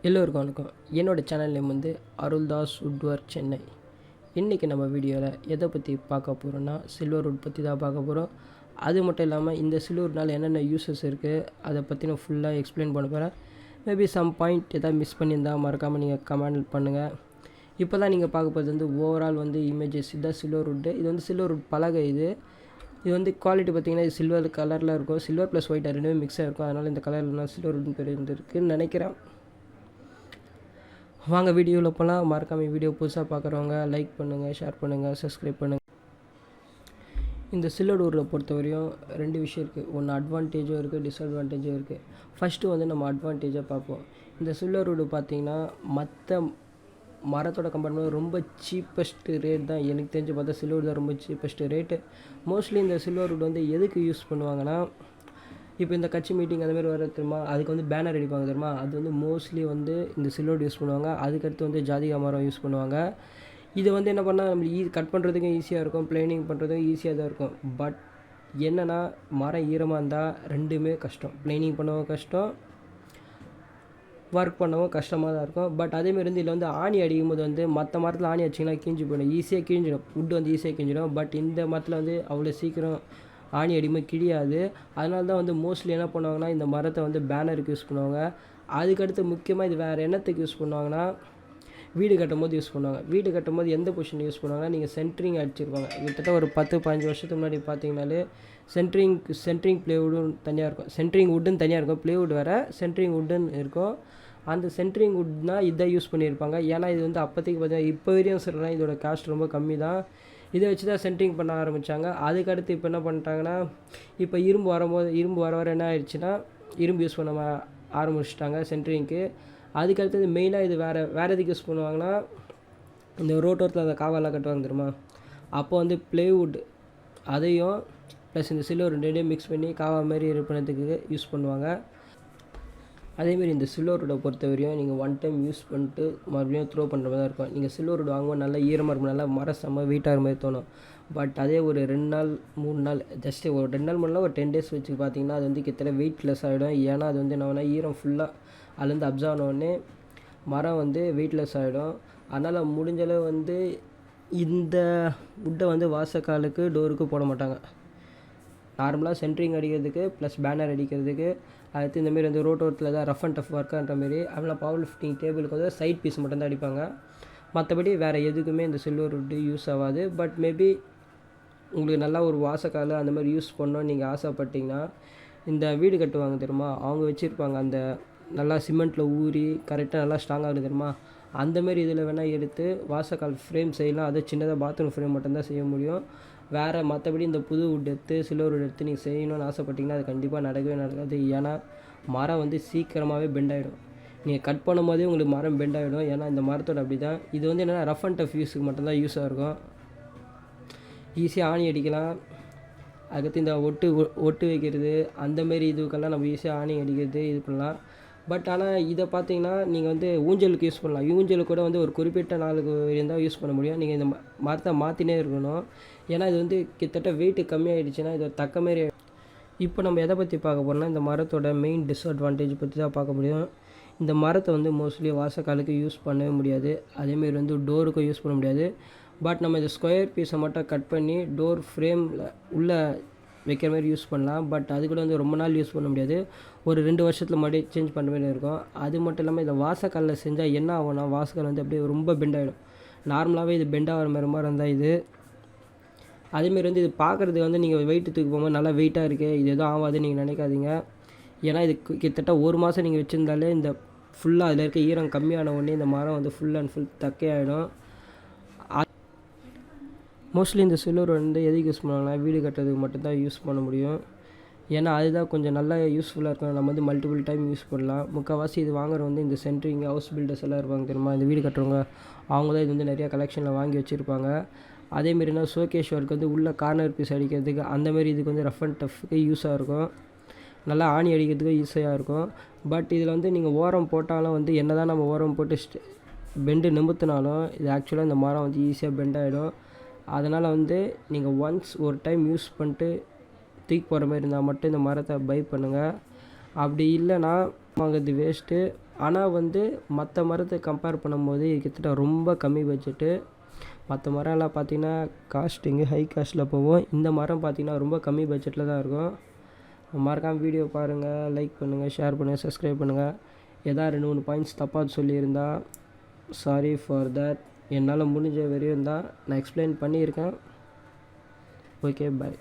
எல்லோருக்கும் வணக்கம். என்னோடய சேனல் நேம் வந்து அருள் தாஸ் வுட்வொர்க் சென்னை. இன்றைக்கி நம்ம வீடியோவில் எதை பற்றி பார்க்க போகிறோன்னா சில்வர் வுட் பற்றி தான் பார்க்க போகிறோம். அது மட்டும் இல்லாமல் இந்த சில்வர்னால் என்னென்ன யூஸஸ் இருக்குது அதை பற்றி நான் ஃபுல்லாக எக்ஸ்பிளைன் பண்ண போகிறேன். மேபி சம் பாயிண்ட் எதாவது மிஸ் பண்ணியிருந்தால் மறக்காமல் நீங்கள் கமெண்ட் பண்ணுங்கள். இப்போ தான் நீங்கள் பார்க்க போகிறது வந்து ஓவரால் வந்து இமேஜஸ் இதுதான் சில்வர் வுட்டு. இது வந்து சில்வர் வுட் பலகை. இது வந்து குவாலிட்டி பார்த்திங்கன்னா இது சில்வர் கலரில் இருக்கும். சில்வர் ப்ளஸ் ஒயிட் ரெண்டுமே மிக்ஸாக இருக்கும். அதனால் இந்த கலர்லாம் சில்வர் வுட்னு பேர் இருக்குதுன்னு நினைக்கிறேன். வாங்க வீடியோவில் போகலாம். மறக்காமல் வீடியோ புதுசாக பார்க்குறவங்க லைக் பண்ணுங்கள், ஷேர் பண்ணுங்கள், சப்ஸ்கிரைப் பண்ணுங்கள். இந்த சில்வர் வுட்டை பொறுத்தவரையும் ரெண்டு விஷயம் இருக்குது. ஒன்று அட்வான்டேஜும் இருக்குது, டிஸ்அட்வான்டேஜும் இருக்குது. ஃபஸ்ட்டு வந்து நம்ம அட்வான்டேஜாக பார்ப்போம். இந்த சில்வர் வுட் பார்த்திங்கன்னா மற்ற மரத்தோட கம்பேர் பண்ணி ரொம்ப சீப்பஸ்ட்டு ரேட் தான். எனக்கு தெரிஞ்சு பார்த்தா சில்வர் தான் ரொம்ப சீப்பஸ்ட்டு ரேட்டு. மோஸ்ட்லி இந்த சில்வர் வுட் வந்து எதுக்கு யூஸ் பண்ணுவாங்கன்னா, இப்போ இந்த கட்சி மீட்டிங் அந்த மாதிரி வர தெரியுமா, அதுக்கு வந்து பேனர் அடிப்பாங்க தெரியுமா, அது வந்து மோஸ்ட்லி வந்து இந்த சில்வர் யூஸ் பண்ணுவாங்க. அதுக்கடுத்து வந்து ஜாதிகா மரம் யூஸ் பண்ணுவாங்க. இது வந்து என்ன பண்ணால் நம்மளுக்கு கட் பண்ணுறதுக்கும் ஈஸியாக இருக்கும், பிளைனிங் பண்ணுறதுக்கும் ஈஸியாக தான் இருக்கும். பட் என்னென்னா மரம் ஈரமாக இருந்தால் ரெண்டுமே கஷ்டம். பிளைனிங் பண்ணவும் கஷ்டம், ஒர்க் பண்ணவும் கஷ்டமாக தான் இருக்கும். பட் அதேமாரி வந்து இதில் வந்து ஆணி அடிக்கும் போது வந்து மற்ற மரத்தில் ஆணி அடிச்சிங்கன்னா கிழிஞ்சு போயிடும், ஈஸியாக கிழிஞ்சிடும். வுட்டு வந்து ஈஸியாக கிழிஞ்சிடும். பட் இந்த மரத்தில் வந்து அவ்வளோ சீக்கிரம் ஆணி அடிமை கிழியாது. அதனால தான் வந்து மோஸ்ட்லி என்ன பண்ணுவாங்கன்னா இந்த மரத்தை வந்து பேனருக்கு யூஸ் பண்ணுவாங்க. அதுக்கடுத்து முக்கியமாக இது வேறு என்னத்துக்கு யூஸ் பண்ணுவாங்கன்னா வீடு கட்டும் போது யூஸ் பண்ணுவாங்க. வீடு கட்டும் போது எந்த பொசிஷன் யூஸ் பண்ணுவாங்கன்னா, நீங்கள் சென்ட்ரிங் அடிச்சிருப்பாங்க. கிட்டத்தட்ட ஒரு 10-15 வருஷத்துக்கு முன்னாடி பார்த்தீங்கன்னாலே சென்ட்ரிங் ப்ளேவுட்னு தனியாக இருக்கும், சென்ட்ரிங் வுட்டுன்னு தனியாக இருக்கும், ப்ளேவுட் வேறு, சென்ட்ரிங் வுட்டுன்னு இருக்கும். அந்த சென்ட்ரிங் வுட்னா இதை யூஸ் பண்ணியிருப்பாங்க. ஏன்னா இது வந்து அப்போதைக்கு பார்த்தீங்கன்னா இப்போ வரையும் சொல்கிறேன் இதோட காஸ்ட் ரொம்ப கம்மி தான். இதை வச்சு தான் சென்ட்ரிங் பண்ண ஆரம்பித்தாங்க. அதுக்கடுத்து இப்போ என்ன பண்ணிட்டாங்கன்னா, இப்போ இரும்பு வர வர என்ன ஆயிடுச்சுன்னா இரும்பு யூஸ் பண்ண ஆரம்பிச்சிட்டாங்க சென்ட்ரிங்க்கு. அதுக்கடுத்தது மெயினாக இது வேறு எதுக்கு யூஸ் பண்ணுவாங்கன்னா, இந்த ரோட்டோரத்தில் அந்த காவெல்லாம் கட்டுவாங்க தெரியுமா, அப்போ வந்து ப்ளேவுட் அதையும் ப்ளஸ் இந்த சில்வர் ரெண்டையும் மிக்ஸ் பண்ணி காவா மாதிரி இது பண்ணுறதுக்கு யூஸ் பண்ணுவாங்க. அதேமாரி இந்த சில்வர் வுட்டை பொறுத்தவரையும் நீங்கள் ஒன் டைம் யூஸ் பண்ணிட்டு மறுபடியும் த்ரோ பண்ணுற மாதிரி தான் இருக்கும். நீங்கள் சில்வர் வுட் வாங்கும்போது நல்லா ஈரமாக இருக்கும், நல்லா மரம் செம்ம வெயிட்டாகிற மாதிரி தோணும். பட் அதே ஒரு 2 நாள் 3 நாள் ஜஸ்ட்டு ஒரு 2 நாள் 3 நாள் ஒரு 10 டேஸ் வச்சு பார்த்தீங்கன்னா அது வந்து கிட்டத்தட்ட வெயிட்லெஸ் ஆகிடும். ஏன்னா அது வந்து என்ன ஈரம் ஃபுல்லாக அதுலேருந்து அப்சர்வ் ஆனோடனே மரம் வந்து வெயிட்லெஸ் ஆகிடும். அதனால் முடிஞ்சளவு வந்து இந்த வுட்டை வந்து வாசக்காலுக்கு டோருக்கு போட மாட்டாங்க. நார்மலாக சென்ட்ரிங் அடிக்கிறதுக்கு ப்ளஸ் பேனர் அடிக்கிறதுக்கு, அடுத்து இந்தமாரி வந்து ரோட்டோரத்தில் தான் ரஃப் அண்ட் டஃப் ஒர்க்குன்ற மாரி அப்படிலாம் பவர் லிஃப்டிங் டேபிளுக்கு வந்து சைட் பீஸ் மட்டும்தான் அடிப்பாங்க. மற்றபடி வேறு எதுக்குமே இந்த சில்வர் வுட்டு யூஸ் ஆகாது. பட் மேபி உங்களுக்கு நல்லா ஒரு வாசக்கால் அந்த மாதிரி யூஸ் பண்ணணும்னு நீங்கள் ஆசைப்பட்டிங்கன்னா, இந்த வீடு கட்டுவாங்க தெரியுமா, அவங்க வச்சுருப்பாங்க அந்த நல்லா சிமெண்ட்டில் ஊறி கரெக்டாக நல்லா ஸ்ட்ராங்காக இருக்குது தெரியுமா, அந்தமாரி இதில் வேணால் எடுத்து வாசக்கால் ஃப்ரேம் செய்யலாம். அது சின்னதாக பாத்ரூம் ஃப்ரேம் மட்டும்தான் செய்ய முடியும். வேறு மற்றபடி இந்த புது வுட் எடுத்து சில்வர் வுட் எடுத்து நீங்கள் செய்யணும்னு ஆசைப்பட்டிங்கன்னா அது கண்டிப்பாக நடக்கவே நடக்காது. ஏன்னா மரம் வந்து சீக்கிரமாகவே பெண்ட் ஆகிடும். நீங்கள் கட் பண்ணும் போதே உங்களுக்கு மரம் பெண்ட் ஆகிடும். ஏன்னா இந்த மரத்தோட அப்படி தான். இது வந்து என்னென்னா ரஃப் அண்ட் டஃப் யூஸுக்கு மட்டும்தான் யூஸாக இருக்கும். ஈஸியாக ஆணி அடிக்கலாம். அதுக்கடுத்து இந்த ஒட்டு வைக்கிறது அந்தமாரி இதுக்கெல்லாம் நம்ம ஈஸியாக ஆணி அடிக்கிறது இது பண்ணலாம். பட் ஆனால் இதை பார்த்தீங்கன்னா நீங்கள் வந்து ஊஞ்சலுக்கு யூஸ் பண்ணலாம். ஊஞ்சலுக்கு கூட வந்து ஒரு குறிப்பிட்ட நாளுக்கு இருந்தால் யூஸ் பண்ண முடியும். நீங்கள் இந்த மரத்தை மாற்றினே இருக்கணும். ஏன்னா இது வந்து கிட்டத்தட்ட வெயிட்டு கம்மியாகிடுச்சுன்னா இது தக்க மாரி. இப்போ நம்ம எதை பற்றி பார்க்க போகிறோம்னா இந்த மரத்தோட மெயின் டிஸ்அட்வான்டேஜ் பற்றி தான் பார்க்க முடியும். இந்த மரத்தை வந்து மோஸ்ட்லி வாசக்காலுக்கு யூஸ் பண்ணவே முடியாது. அதேமாரி வந்து டோருக்கும் யூஸ் பண்ண முடியாது. பட் நம்ம இந்த ஸ்கொயர் பீஸை மட்டும் கட் பண்ணி டோர் ஃப்ரேமில் உள்ளே வைக்கிற மாதிரி யூஸ் பண்ணலாம். பட் அது கூட வந்து ரொம்ப நாள் யூஸ் பண்ண முடியாது. ஒரு 2 வருஷத்தில் மறுபடியும் சேஞ்ச் பண்ணுற மாதிரி இருக்கும். அது மட்டும் இல்லாமல் இதை வாசக்காலில் செஞ்சால் என்ன ஆகும்னா வாசக்கால் வந்து அப்படியே ரொம்ப பெண்ட் ஆகிடும். நார்மலாகவே இது பெண்ட் ஆகிற மாதிரி இருந்தால் இது அதேமாரி வந்து இது பார்க்குறதுக்கு வந்து நீங்கள் வெயிட்டு தூக்கி போகும்போது நல்லா வெயிட்டாக இருக்குது, இது எதுவும் ஆகாதுன்னு நீங்கள் நினைக்காதீங்க. ஏன்னா இது கிட்டத்தட்ட 1 மாதம் நீங்கள் வச்சுருந்தாலே இந்த ஃபுல்லாக அதில் இருக்க ஈரம் கம்மியான உடனே இந்த மரம் வந்து ஃபுல் அண்ட் ஃபுல் தக்கையாகிடும். மோஸ்ட்லி இந்த சில்வர் வந்து எதுக்கு யூஸ் பண்ணுவாங்கன்னா வீடு கட்டுறதுக்கு மட்டும்தான் யூஸ் பண்ண முடியும். ஏன்னா அதுதான் கொஞ்சம் நல்லா யூஸ்ஃபுல்லாக இருக்கும். நம்ம வந்து மல்டிபிள் டைம் யூஸ் பண்ணலாம். முக்கால்வாசி இது வாங்குற வந்து இந்த சென்ட்ரிங் ஹவுஸ் பில்டர்ஸ் எல்லாம் இருப்பாங்க தெரியுமா, இந்த வீடு கட்டுறவங்க, அவங்க தான் இது வந்து நிறையா கலெக்ஷனில் வாங்கி வச்சுருப்பாங்க. அதேமாரினா ஷோகேஸ் ஒர்க் வந்து உள்ள கார்னர் பீஸ் அடிக்கிறதுக்கு அந்தமாரி இதுக்கு வந்து ரஃப் அண்ட் டஃப்க்கு யூஸாக இருக்கும். நல்லா ஆணி அடிக்கிறதுக்கு ஈஸியாக இருக்கும். பட் இதில் வந்து நீங்கள் ஓரம் போட்டாலும் வந்து என்ன தான் நம்ம ஓரம் போட்டு பெண்டு நிமித்தினாலும் இது ஆக்சுவலாக இந்த மரம் வந்து ஈஸியாக பெண்ட் ஆகிடும். அதனால் வந்து நீங்கள் ஒன்ஸ் ஒரு டைம் யூஸ் பண்ணிட்டு தூக்கி போகிற மாதிரி இருந்தால் மட்டும் இந்த மரத்தை பை பண்ணுங்கள். அப்படி இல்லைன்னா வாங்குறது வேஸ்ட்டு. ஆனால் வந்து மற்ற மரத்தை கம்பேர் பண்ணும்போது இது கிட்டத்தட்ட ரொம்ப கம்மி பட்ஜெட்டு. மற்ற மரம்லாம் பார்த்திங்கன்னா காஸ்டிங்கு ஹை காஸ்ட்டில் போகும். இந்த மரம் பார்த்திங்கன்னா ரொம்ப கம்மி பட்ஜெட்டில் தான் இருக்கும். மறக்காமல் வீடியோ பாருங்கள், லைக் பண்ணுங்கள், ஷேர் பண்ணுங்கள், சப்ஸ்கிரைப் பண்ணுங்கள். ஏதாவது 2-3 பாயிண்ட்ஸ் தப்பாக சொல்லியிருந்தா சாரி ஃபார் தட். என்னால் முடிஞ்ச வரையும் தான் நான் எக்ஸ்பிளைன் பண்ணியிருக்கேன். ஓகே, பாய்.